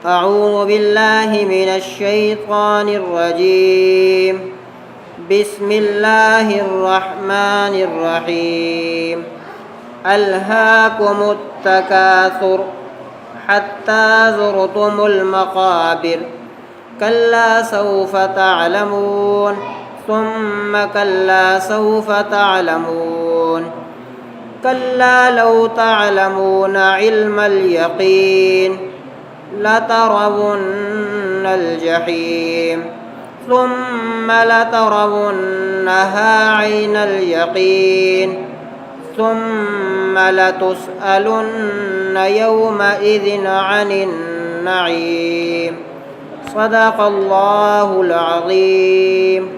أعوذ بالله من الشيطان الرجيم. بسم الله الرحمن الرحيم. ألهاكم التكاثر حتى زرتم المقابر كلا سوف تعلمون ثم كلا سوف تعلمون كلا لو تعلمون علم اليقين لترون الجحيم ثم لترونها عين اليقين ثم لتسألن يومئذ عن النعيم. صدق الله العظيم.